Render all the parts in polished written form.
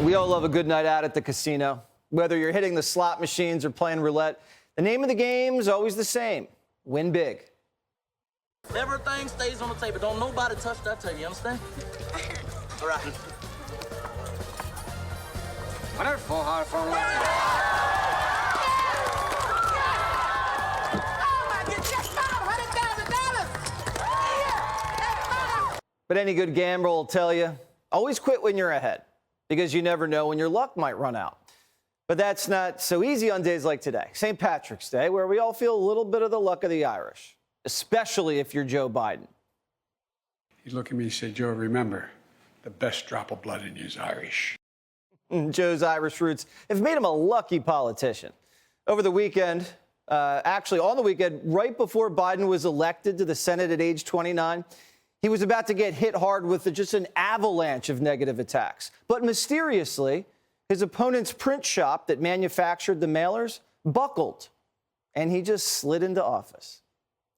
We all love a good night out at the casino. Whether you're hitting the slot machines or playing roulette, the name of the game is always the same: win big. Everything stays on the table. Don't nobody touch that table, you understand? All right. Wonderful, hard But any good gambler will tell you, always quit when you're ahead, because you never know when your luck might run out. But that's not so easy on days like today, St. Patrick's Day, where we all feel a little bit of the luck of the Irish, especially if you're Joe Biden. He looked at me and said, Joe, remember, the best drop of blood in you is Irish. Joe's Irish roots have made him a lucky politician. Over the weekend, actually on the weekend, right before Biden was elected to the Senate at age 29, he was about to get hit hard with just an avalanche of negative attacks. But mysteriously, his opponent's print shop that manufactured the mailers buckled, and he just slid into office.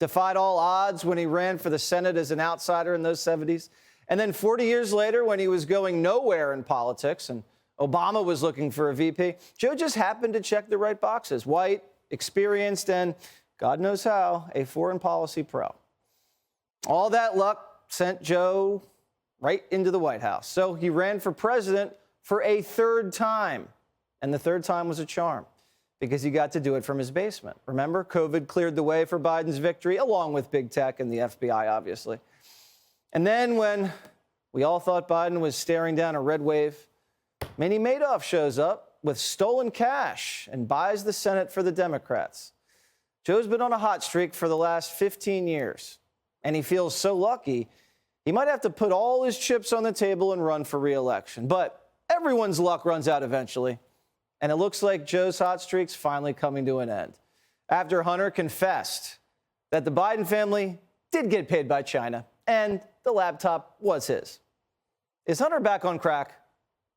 Defied all odds when he ran for the Senate as an outsider in those 70s. And then 40 years later, when he was going nowhere in politics and Obama was looking for a VP, Joe just happened to check the right boxes: white, experienced, and God knows how, a foreign policy pro. All that luck sent Joe right into the White House. So he ran for president for a third time. And the third time was a charm, because he got to do it from his basement. Remember, COVID cleared the way for Biden's victory, along with big tech and the FBI, obviously. And then when we all thought Biden was staring down a red wave, Minnie Madoff shows up with stolen cash and buys the Senate for the Democrats. Joe's been on a hot streak for the last 15 years, and he feels so lucky he might have to put all his chips on the table and run for re-election. But everyone's luck runs out eventually, and it looks like Joe's hot streak's finally coming to an end, after Hunter confessed that the Biden family did get paid by China, and the laptop was his. Is Hunter back on crack?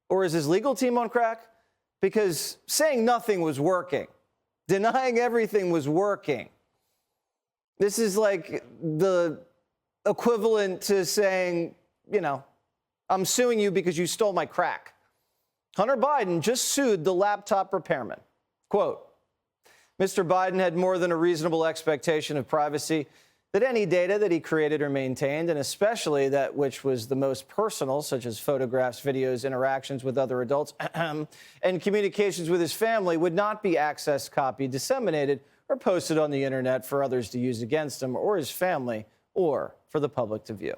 Or is his legal team on crack? Because saying nothing was working. Denying everything was working. This is like the equivalent to saying, I'm suing you because you stole my crack. Hunter Biden just sued the laptop repairman. Quote, Mr. Biden had more than a reasonable expectation of privacy, that any data that he created or maintained, and especially that which was the most personal, such as photographs, videos, interactions with other adults, and communications with his family, would not be accessed, copied, disseminated, or posted on the internet for others to use against him or his family, or for the public to view.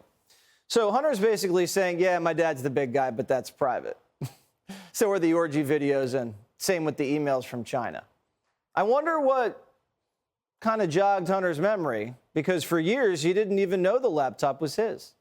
So Hunter's basically saying, yeah, my dad's the big guy, but that's private. So are the orgy videos, and same with the emails from China. I wonder what kind of jogged Hunter's memory, because for years he didn't even know the laptop was his.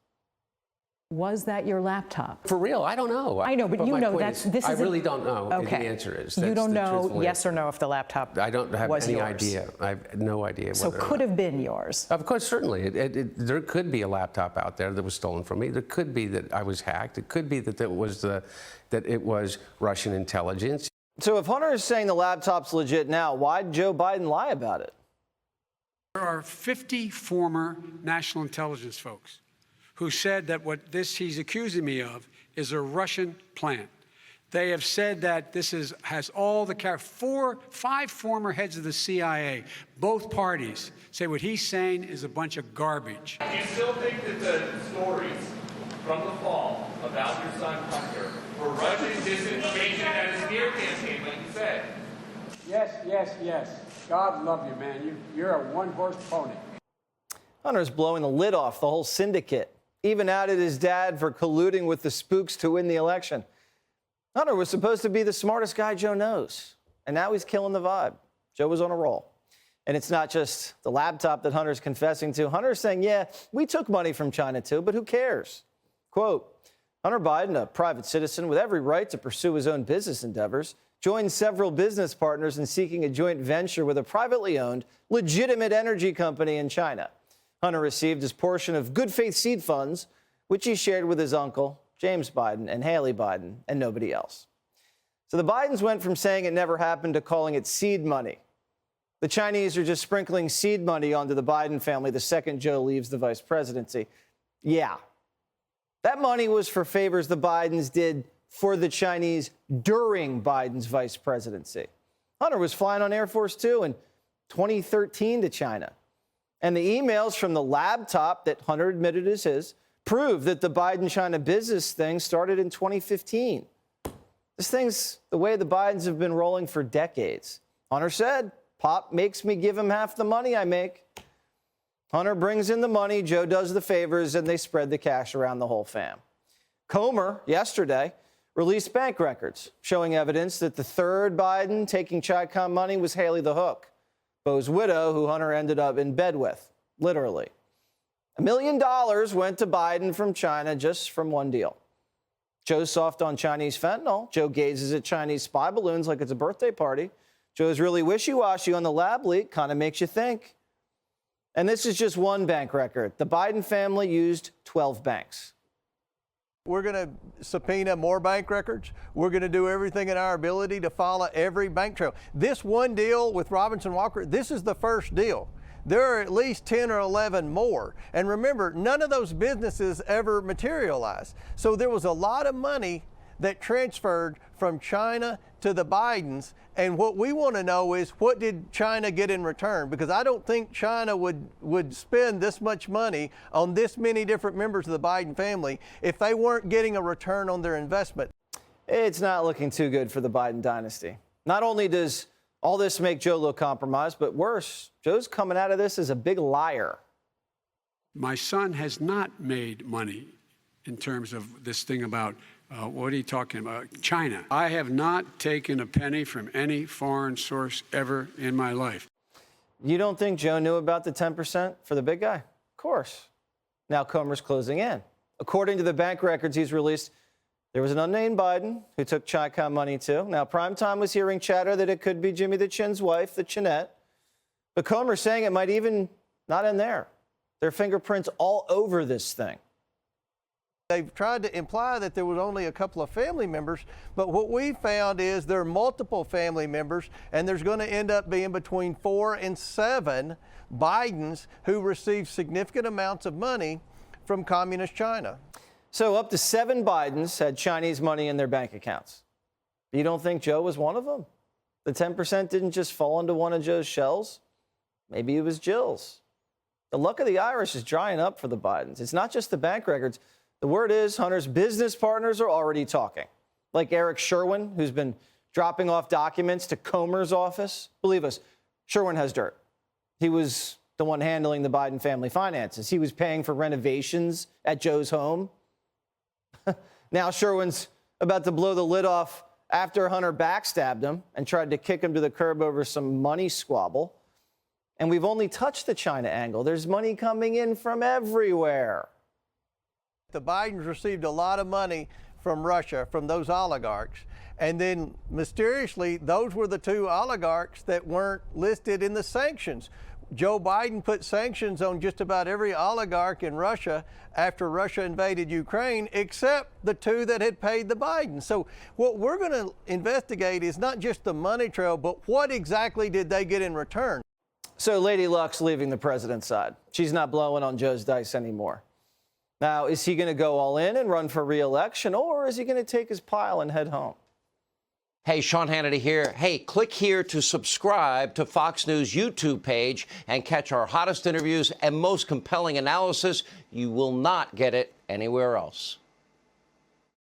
Was that your laptop? For real, I don't know. I know, but you know that's this is. I really don't know. Okay. The answer is You don't know yes answer. or no if the laptop I don't have was any yours. idea. I have no idea. So could have been yours. Of course, certainly. There could be a laptop out there that was stolen from me. There could be that I was hacked. It could be that it was Russian intelligence. So if Hunter is saying the laptop's legit now, why'd Joe Biden lie about it? There are 50 former national intelligence folks who said that what he's accusing me of is a Russian plant. They have said that this has all the five former heads of the CIA, both parties, say what he's saying is a bunch of garbage. Do you still think that the stories from the fall about your son Hunter were Russian disinformation and a smear campaign, like you said? Yes. God love you, man. You're a one-horse pony. Hunter's blowing the lid off the whole syndicate, even outed his dad for colluding with the spooks to win the election. Hunter was supposed to be the smartest guy Joe knows, and now he's killing the vibe. Joe was on a roll. And it's not just the laptop that Hunter's confessing to. Hunter's saying, yeah, we took money from China too, but who cares? Quote, Hunter Biden, a private citizen with every right to pursue his own business endeavors, joined several business partners in seeking a joint venture with a privately owned, legitimate energy company in China. Hunter received his portion of good faith seed funds, which he shared with his uncle, James Biden, and Haley Biden, and nobody else. So the Bidens went from saying it never happened to calling it seed money. The Chinese are just sprinkling seed money onto the Biden family the second Joe leaves the vice presidency. Yeah, that money was for favors the Bidens did for the Chinese during Biden's vice presidency. Hunter was flying on Air Force Two in 2013 to China. And the emails from the laptop that Hunter admitted is his prove that the Biden-China business thing started in 2015. This thing's the way the Bidens have been rolling for decades. Hunter said, Pop makes me give him half the money I make. Hunter brings in the money, Joe does the favors, and they spread the cash around the whole fam. Comer, yesterday, released bank records showing evidence that the third Biden taking Chi-Com money was Haley the Hook, Beau's widow, who Hunter ended up in bed with, literally. $1 million went to Biden from China just from one deal. Joe's soft on Chinese fentanyl. Joe gazes at Chinese spy balloons like it's a birthday party. Joe's really wishy-washy on the lab leak, kind of makes you think. And this is just one bank record. The Biden family used 12 banks. We're going to subpoena more bank records. We're going to do everything in our ability to follow every bank trail. This one deal with Robinson Walker, this is the first deal. There are at least 10 or 11 more. And remember, none of those businesses ever materialized. So there was a lot of money that transferred from China to the Bidens. And what we want to know is, what did China get in return? Because I don't think China would spend this much money on this many different members of the Biden family if they weren't getting a return on their investment. It's not looking too good for the Biden dynasty. Not only does all this make Joe look compromised, but worse, Joe's coming out of this as a big liar. My son has not made money in terms of this thing about, what are you talking about? China. I have not taken a penny from any foreign source ever in my life. You don't think Joe knew about the 10% for the big guy? Of course. Now Comer's closing in. According to the bank records he's released, there was an unnamed Biden who took Chi-Com money too. Now, Primetime was hearing chatter that it could be Jimmy the Chin's wife, the Chinette. But Comer's saying it might even not end there. There are fingerprints all over this thing. They've tried to imply that there was only a couple of family members, but what we found is there are multiple family members, and there's going to end up being between 4 and 7 Bidens who received significant amounts of money from communist China. So up to 7 Bidens had Chinese money in their bank accounts. You don't think Joe was one of them? The 10% didn't just fall into one of Joe's shells? Maybe it was Jill's. The luck of the Irish is drying up for the Bidens. It's not just the bank records. The word is Hunter's business partners are already talking, like Eric Sherwin, who's been dropping off documents to Comer's office. Believe us, Sherwin has dirt. He was the one handling the Biden family finances. He was paying for renovations at Joe's home. Now Sherwin's about to blow the lid off after Hunter backstabbed him and tried to kick him to the curb over some money squabble. And we've only touched the China angle. There's money coming in from everywhere. The Bidens received a lot of money from Russia, from those oligarchs. And then mysteriously, those were the 2 oligarchs that weren't listed in the sanctions. Joe Biden put sanctions on just about every oligarch in Russia after Russia invaded Ukraine, except the 2 that had paid the Bidens. So what we're going to investigate is not just the money trail, but what exactly did they get in return? So Lady Luck's leaving the president's side. She's not blowing on Joe's dice anymore. Now, is he going to go all in and run for re-election, or is he going to take his pile and head home? Hey, Sean Hannity here. Hey, click here to subscribe to Fox News YouTube page and catch our hottest interviews and most compelling analysis. You will not get it anywhere else.